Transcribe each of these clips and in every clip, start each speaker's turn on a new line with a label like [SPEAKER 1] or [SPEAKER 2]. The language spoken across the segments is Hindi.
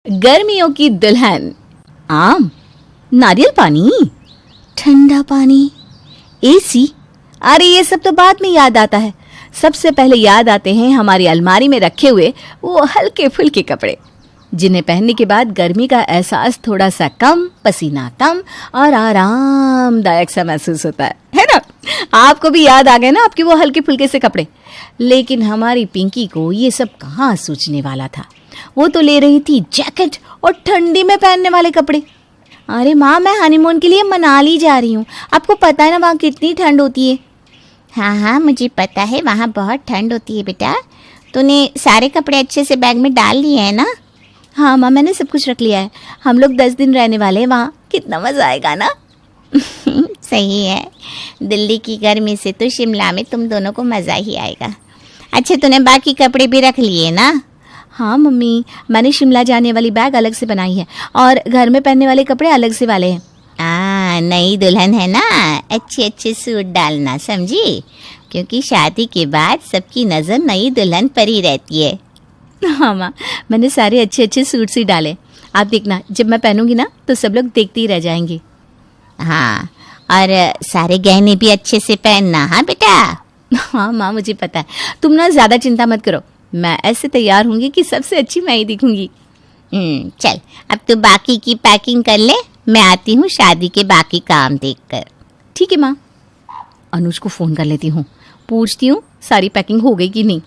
[SPEAKER 1] गर्मियों की दुल्हन। आम, नारियल पानी, ठंडा पानी, एसी। अरे ये सब तो बाद में याद आता है। सबसे पहले याद आते हैं हमारी अलमारी में रखे हुए वो हल्के फुल्के कपड़े, जिन्हें पहनने के बाद गर्मी का एहसास थोड़ा सा कम, पसीना कम और आरामदायक सा महसूस होता है ना। आपको भी याद आ गए ना आपके वो हल्के फुल्के से कपड़े। लेकिन हमारी पिंकी को ये सब कहाँ सूझने वाला था। वो तो ले रही थी जैकेट और ठंडी में पहनने वाले कपड़े। अरे माँ, मैं हनीमून के लिए मनाली जा रही हूँ। आपको पता है ना वहाँ कितनी ठंड होती है।
[SPEAKER 2] हाँ हाँ, मुझे पता है, वहाँ बहुत ठंड होती है बेटा। तूने सारे कपड़े अच्छे से बैग में डाल लिए हैं ना?
[SPEAKER 1] हाँ माँ, मैंने सब कुछ रख लिया है। हम लोग 10 दिन रहने वाले हैं वहाँ। कितना मज़ा आएगा ना।
[SPEAKER 2] सही है। दिल्ली की गर्मी से तो शिमला में तुम दोनों को मज़ा ही आएगा। अच्छा, तूने बाकी कपड़े भी रख लिए ना?
[SPEAKER 1] हाँ मम्मी, मैंने शिमला जाने वाली बैग अलग से बनाई है और घर में पहनने वाले कपड़े अलग से वाले हैं।
[SPEAKER 2] नई दुल्हन है ना, अच्छे अच्छे सूट डालना, समझी? क्योंकि शादी के बाद सबकी नज़र नई दुल्हन पर ही रहती है।
[SPEAKER 1] हाँ माँ, मैंने सारे अच्छे अच्छे सूट्स ही डाले। आप देखना, जब मैं पहनूंगी ना तो सब लोग देखते ही रह जाएंगे।
[SPEAKER 2] हाँ, और सारे गहने भी अच्छे से पहनना। हाँ बेटा।
[SPEAKER 1] हाँ माँ, मुझे पता है। तुम ना ज़्यादा चिंता मत करो, मैं ऐसे तैयार होंगी कि सबसे अच्छी मैं ही दिखूंगी।
[SPEAKER 2] चल, अब तू बाकी की पैकिंग कर ले, मैं आती हूँ शादी के बाकी काम देखकर।
[SPEAKER 1] ठीक है माँ। अनुज को फ़ोन कर लेती हूँ, पूछती हूँ सारी पैकिंग हो गई कि नहीं।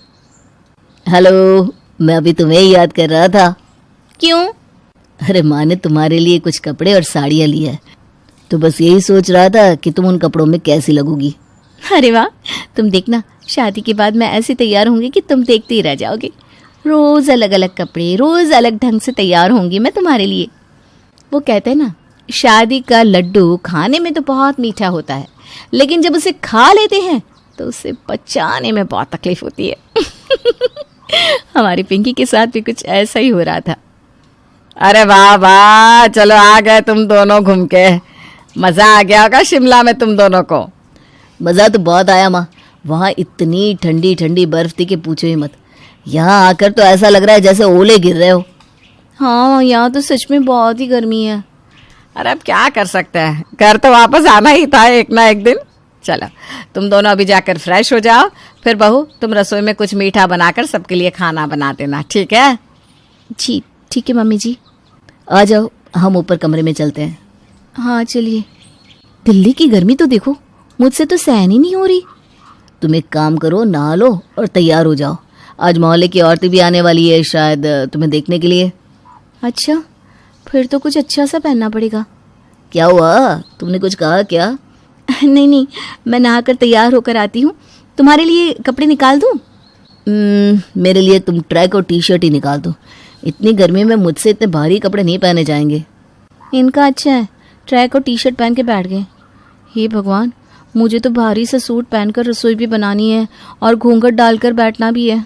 [SPEAKER 3] हेलो, मैं अभी तुम्हें ही याद कर रहा था।
[SPEAKER 1] क्यों?
[SPEAKER 3] अरे माँ ने तुम्हारे लिए कुछ कपड़े और साड़ियाँ ली है, तो बस यही सोच रहा था कि तुम उन कपड़ों में कैसी लगोगी।
[SPEAKER 1] अरे वाह, तुम देखना, शादी के बाद मैं ऐसे तैयार होंगी कि तुम देखते ही रह जाओगे। रोज़ अलग अलग कपड़े, रोज़ अलग ढंग से तैयार होंगी मैं तुम्हारे लिए। वो कहते हैं ना, शादी का लड्डू खाने में तो बहुत मीठा होता है, लेकिन जब उसे खा लेते हैं तो उसे पचाने में बहुत तकलीफ होती है। हमारी पिंकी के साथ भी कुछ ऐसा ही हो रहा था।
[SPEAKER 4] अरे वाह वाह, चलो आ गए तुम दोनों घूम के। मज़ा आ गया होगा शिमला में तुम दोनों को।
[SPEAKER 3] मज़ा तो बहुत आया माँ, वहाँ इतनी ठंडी ठंडी बर्फ़ थी कि पूछो ही मत। यहाँ आकर तो ऐसा लग रहा है जैसे ओले गिर रहे हो।
[SPEAKER 1] हाँ, यहाँ तो सच में बहुत ही गर्मी है।
[SPEAKER 4] अरे अब क्या कर सकते हैं, घर तो वापस आना ही था एक ना एक दिन। चलो तुम दोनों अभी जाकर फ्रेश हो जाओ, फिर बहू तुम रसोई में कुछ मीठा बनाकर सबके लिए खाना बना देना, ठीक है?
[SPEAKER 1] जी ठीक है मम्मी जी।
[SPEAKER 3] आ जाओ, हम ऊपर कमरे में चलते हैं।
[SPEAKER 1] हाँ चलिए। दिल्ली की गर्मी तो देखो, मुझसे तो सहन ही नहीं हो रही।
[SPEAKER 3] तुम एक काम करो, नहा लो और तैयार हो जाओ। आज मोहल्ले की औरतें भी आने वाली है शायद तुम्हें देखने के लिए।
[SPEAKER 1] अच्छा, फिर तो कुछ अच्छा सा पहनना पड़ेगा।
[SPEAKER 3] क्या हुआ, तुमने कुछ कहा क्या?
[SPEAKER 1] नहीं नहीं, मैं नहाकर तैयार होकर आती हूँ। तुम्हारे लिए कपड़े निकाल दूँ?
[SPEAKER 3] मेरे लिए तुम ट्रैक और टी शर्ट ही निकाल दो। इतनी गर्मी में मुझसे इतने भारी कपड़े नहीं पहने जाएंगे।
[SPEAKER 1] इनका अच्छा है, ट्रैक और टी शर्ट पहन के बैठ गए। हे भगवान, मुझे तो भारी सा सूट पहनकर रसोई भी बनानी है और घूंघट डालकर बैठना भी है।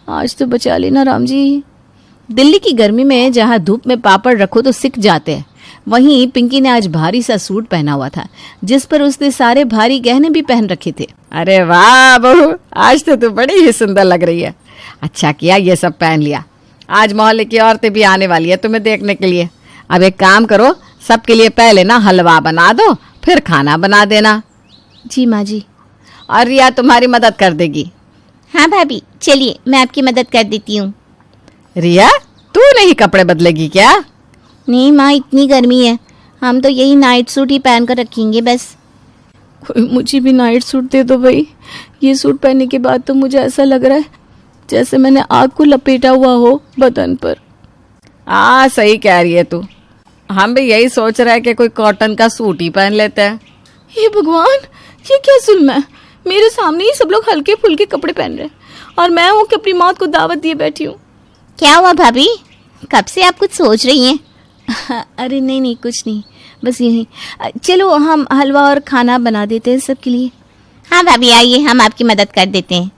[SPEAKER 1] आज तो बचा लेना राम जी। दिल्ली की गर्मी में जहाँ धूप में पापड़ रखो तो सिक जाते हैं, वहीं पिंकी ने आज भारी सा सूट पहना हुआ था, जिस पर उसने सारे भारी गहने भी पहन रखे थे।
[SPEAKER 4] अरे वाह बहू, आज तो तू बड़ी ही सुंदर लग रही है। अच्छा किया ये सब पहन लिया। आज मोहल्ले की औरतें भी आने वाली है तुम्हें देखने के लिए। अब एक काम करो, सबके लिए पहले ना हलवा बना दो, फिर खाना बना देना।
[SPEAKER 1] जी माँ जी।
[SPEAKER 4] और रिया तुम्हारी मदद कर देगी।
[SPEAKER 2] हाँ भाभी, चलिए मैं आपकी मदद कर देती हूँ।
[SPEAKER 4] रिया, तू नहीं कपड़े बदलेगी क्या?
[SPEAKER 2] नहीं माँ, इतनी गर्मी है, हम तो यही नाइट सूट ही पहन कर रखेंगे बस।
[SPEAKER 1] कोई मुझे भी नाइट सूट दे दो भाई। ये सूट पहनने के बाद तो मुझे ऐसा लग रहा है जैसे मैंने आग को लपेटा हुआ हो बदन पर।
[SPEAKER 4] सही कह रही है तू। हम भी यही सोच रहे हैं कि कोई कॉटन का सूट ही पहन लेते हैं।
[SPEAKER 1] हे भगवान, ये क्या जुल्म है। मेरे सामने ही सब लोग हल्के फुल्के कपड़े पहन रहे हैं और मैं हूँ कि अपनी मौत को दावत दिए बैठी हूँ।
[SPEAKER 2] क्या हुआ भाभी, कब से आप कुछ सोच रही हैं?
[SPEAKER 1] अरे नहीं नहीं, कुछ नहीं, बस यही। चलो हम हलवा और खाना बना देते हैं सबके लिए।
[SPEAKER 2] हाँ भाभी, आइए हम आपकी मदद कर देते हैं।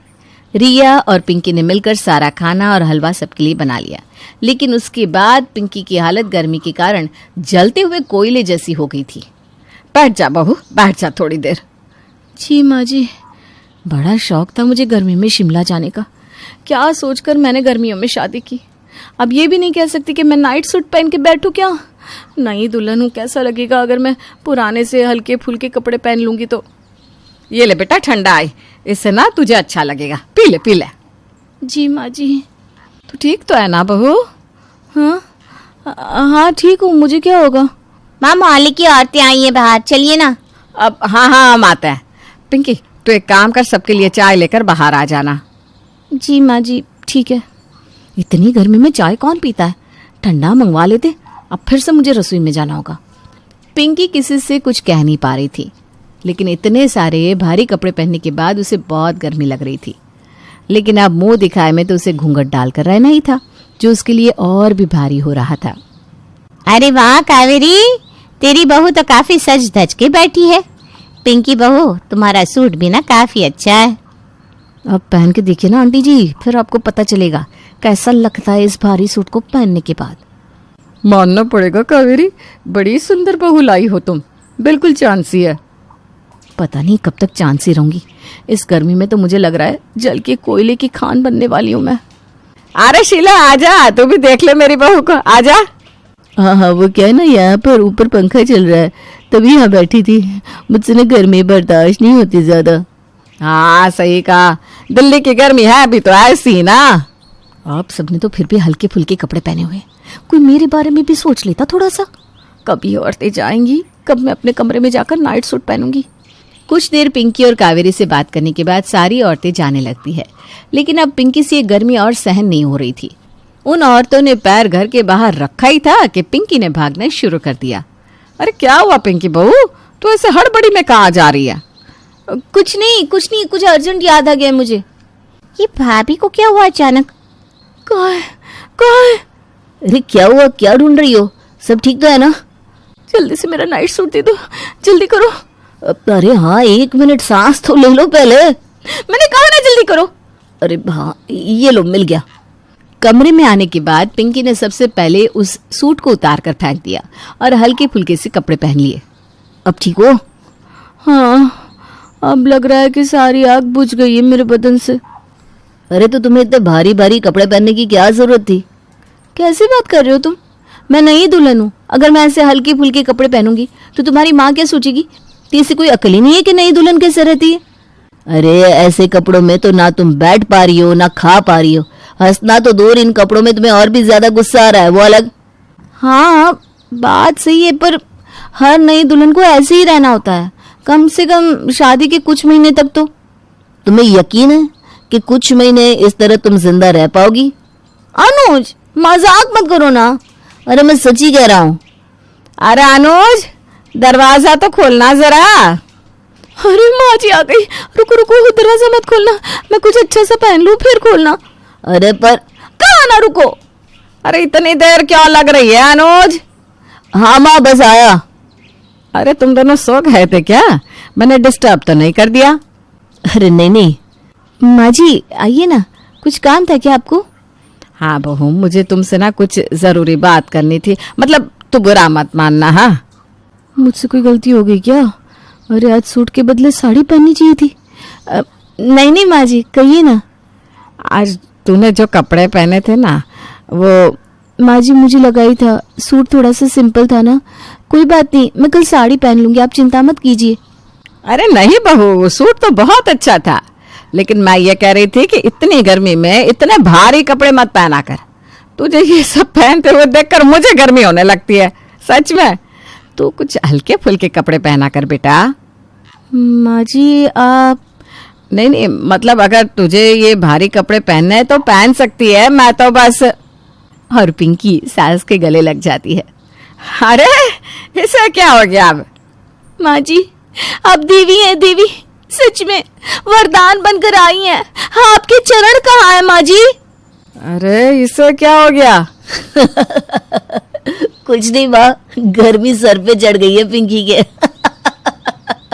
[SPEAKER 1] रिया और पिंकी ने मिलकर सारा खाना और हलवा सबके लिए बना लिया, लेकिन उसके बाद पिंकी की हालत गर्मी के कारण जलते हुए कोयले जैसी हो गई थी।
[SPEAKER 4] बैठ जा बहू, बैठ जा थोड़ी देर।
[SPEAKER 1] जी माँ जी। बड़ा शौक था मुझे गर्मी में शिमला जाने का। क्या सोचकर मैंने गर्मियों में शादी की। अब ये भी नहीं कह सकती कि मैं नाइट सूट पहन के बैठूं क्या। नई दुल्हन हूँ, कैसा लगेगा अगर मैं पुराने से हल्के फुल्के कपड़े पहन लूंगी तो।
[SPEAKER 4] ये ले बेटा ठंडा है, इससे ना तुझे अच्छा लगेगा, पी ले पी ले।
[SPEAKER 1] जी माँ जी।
[SPEAKER 4] तू ठीक तो है ना बहू?
[SPEAKER 1] हाँ हाँ ठीक हूँ, मुझे क्या होगा।
[SPEAKER 2] माँ मोहल्ले की औरतें आई हैं बाहर, चलिए ना।
[SPEAKER 4] अब हाँ हम आते हैं। पिंकी तू एक काम कर, सबके लिए चाय लेकर बाहर आ जाना।
[SPEAKER 1] जी माँ जी ठीक है। इतनी गर्मी में चाय कौन पीता है, ठंडा मंगवा लेते। अब फिर से मुझे रसोई में जाना होगा।
[SPEAKER 4] पिंकी किसी से कुछ कह नहीं पा रही थी, लेकिन इतने सारे भारी कपड़े पहनने के बाद उसे बहुत गर्मी लग रही थी। लेकिन अब मुंह दिखाए में तो उसे घूंघट डालकर रहना ही था, जो उसके लिए और भी भारी हो रहा था।
[SPEAKER 2] अरे वाह कावेरी, तेरी बहू तो काफी सज धज के बैठी है। पिंकी बहू, तुम्हारा सूट भी ना काफी अच्छा है।
[SPEAKER 1] अब पहन के देखिए ना आंटी जी, फिर आपको पता चलेगा कैसा लगता है इस भारी सूट को पहनने के बाद।
[SPEAKER 4] मानना पड़ेगा कावेरी, बड़ी सुंदर बहू लाई हो तुम, बिल्कुल चांसी है।
[SPEAKER 1] पता नहीं कब तक चांसी रहूंगी, इस गर्मी में तो मुझे लग रहा है जल के कोयले की खान बनने वाली हूँ मैं।
[SPEAKER 4] अरे शीला आजा, तू भी देख ले मेरी बहू को, आजा।
[SPEAKER 3] हाँ हाँ, वो क्या है ना, यहाँ पर ऊपर पंखा चल रहा है, तभी यहाँ बैठी थी। मुझसे ना गर्मी बर्दाश्त नहीं होती ज्यादा।
[SPEAKER 4] हाँ सही कहा, दिल्ली की गर्मी है अभी तो ऐसी ना।
[SPEAKER 1] आप सबने तो फिर भी हल्के फुल्के कपड़े पहने हुए, कोई मेरे बारे में भी सोच लेता थोड़ा सा। कब ये औरतें जाएंगी, कब मैं अपने कमरे में जाकर नाइट सूट पहनूंगी।
[SPEAKER 4] कुछ देर पिंकी और कावेरी से बात करने के बाद सारी औरतें जाने लगती है, लेकिन अब पिंकी से ये गर्मी और सहन नहीं हो रही थी। उन औरतों ने पैर घर के बाहर रखा ही था कि पिंकी ने भागना शुरू कर दिया। अरे क्या हुआ पिंकी बहू, तू ऐसे हड़बड़ी में कहाँ जा रही है?
[SPEAKER 1] कुछ नहीं, कुछ अर्जेंट याद आ गया मुझे।
[SPEAKER 2] ये भाभी को क्या हुआ अचानक?
[SPEAKER 1] कहाँ है?
[SPEAKER 3] अरे क्या हुआ, क्या ढूंढ रही हो? सब ठीक तो है ना?
[SPEAKER 1] जल्दी से मेरा नाइट सूट दे दो, जल्दी करो।
[SPEAKER 3] अरे हाँ, 1 मिनट सांस तो ले लो पहले।
[SPEAKER 1] मैंने कहा ना जल्दी करो।
[SPEAKER 3] अरे हाँ, ये लो, मिल गया।
[SPEAKER 4] कमरे में आने के बाद पिंकी ने सबसे पहले उस सूट को उतार कर फेंक दिया और हल्के फुल्के से कपड़े पहन लिए।
[SPEAKER 3] अब ठीक हो?
[SPEAKER 1] हाँ, अब लग रहा है कि सारी आग बुझ गई है मेरे बदन से।
[SPEAKER 3] अरे तो तुम्हें इतने भारी भारी कपड़े पहनने की क्या जरूरत थी?
[SPEAKER 1] कैसी बात कर रहे हो तुम? मैं नई दुल्हन हूँ, अगर मैं ऐसे हल्के फुल्के कपड़े पहनूंगी तो तुम्हारी माँ क्या सोचेगी? इसे कोई अकल ही नहीं है कि नई दुल्हन कैसे रहती है।
[SPEAKER 3] अरे ऐसे कपड़ों में तो ना तुम बैठ पा रही हो ना खा पा रही हो। हंसना तो दूर, इन कपड़ों में तुम्हें और भी ज्यादा गुस्सा आ रहा है, वो अलग।
[SPEAKER 1] हाँ बात सही है, पर हर नई दुल्हन को ऐसे ही रहना होता है, कम से कम शादी के कुछ महीने तक तो।
[SPEAKER 3] तुम्हें यकीन है कि कुछ महीने इस तरह तुम जिंदा रह पाओगी?
[SPEAKER 1] अनुज मजाक मत करो ना।
[SPEAKER 3] अरे मैं सच्ची कह रहा हूँ।
[SPEAKER 4] अरे अनुज, दरवाजा तो खोलना जरा।
[SPEAKER 1] अरे माँ जी आ गई, रुको रुको, दरवाजा मत खोलना, मैं कुछ अच्छा सा पहन लूं फिर खोलना।
[SPEAKER 3] अरे पर
[SPEAKER 1] कहाँ ना रुको।
[SPEAKER 4] अरे इतनी देर क्यों लग रही है अनुज?
[SPEAKER 3] हाँ माँ, बस आया।
[SPEAKER 4] अरे तुम दोनों सो गए थे क्या? मैंने डिस्टर्ब तो नहीं कर दिया?
[SPEAKER 3] अरे नहीं नहीं।
[SPEAKER 1] माँ जी आइए ना, कुछ काम था क्या आपको?
[SPEAKER 4] हाँ बहू, मुझे तुमसे ना कुछ जरूरी बात करनी थी, मतलब तू बुरा मत मानना। हाँ
[SPEAKER 1] मुझसे कोई गलती हो गई क्या? अरे आज सूट के बदले साड़ी पहननी चाहिए थी। नहीं नहीं माँ जी, कहिए ना।
[SPEAKER 4] आज तूने जो कपड़े पहने थे ना, वो
[SPEAKER 1] माँ जी मुझे लगा ही था, सूट थोड़ा सा सिंपल था ना। कोई बात नहीं, मैं कल साड़ी पहन लूंगी, आप चिंता मत कीजिए।
[SPEAKER 4] अरे नहीं बहू, सूट तो बहुत अच्छा था, लेकिन मैं ये कह रही थी कि इतनी गर्मी में इतने भारी कपड़े मत पहना कर। तुझे ये सब पहनते हुए देखकर मुझे गर्मी होने लगती है सच में। तो कुछ हल्के फुल्के कपड़े पहना कर बेटा।
[SPEAKER 1] माँ जी आप
[SPEAKER 4] नहीं, मतलब अगर तुझे ये भारी कपड़े पहनने हैं तो पहन सकती है, मैं तो बस। और पिंकी सास के गले लग जाती है। अरे इसे क्या हो गया अब?
[SPEAKER 1] माँ जी आप देवी हैं, देवी, सच में वरदान बनकर आई हैं। हाँ, आपके चरण कहाँ है माँ जी?
[SPEAKER 4] अरे इसे क्या हो गया?
[SPEAKER 3] कुछ नहीं माँ, गर्मी सर पे चढ़ गई है पिंकी के।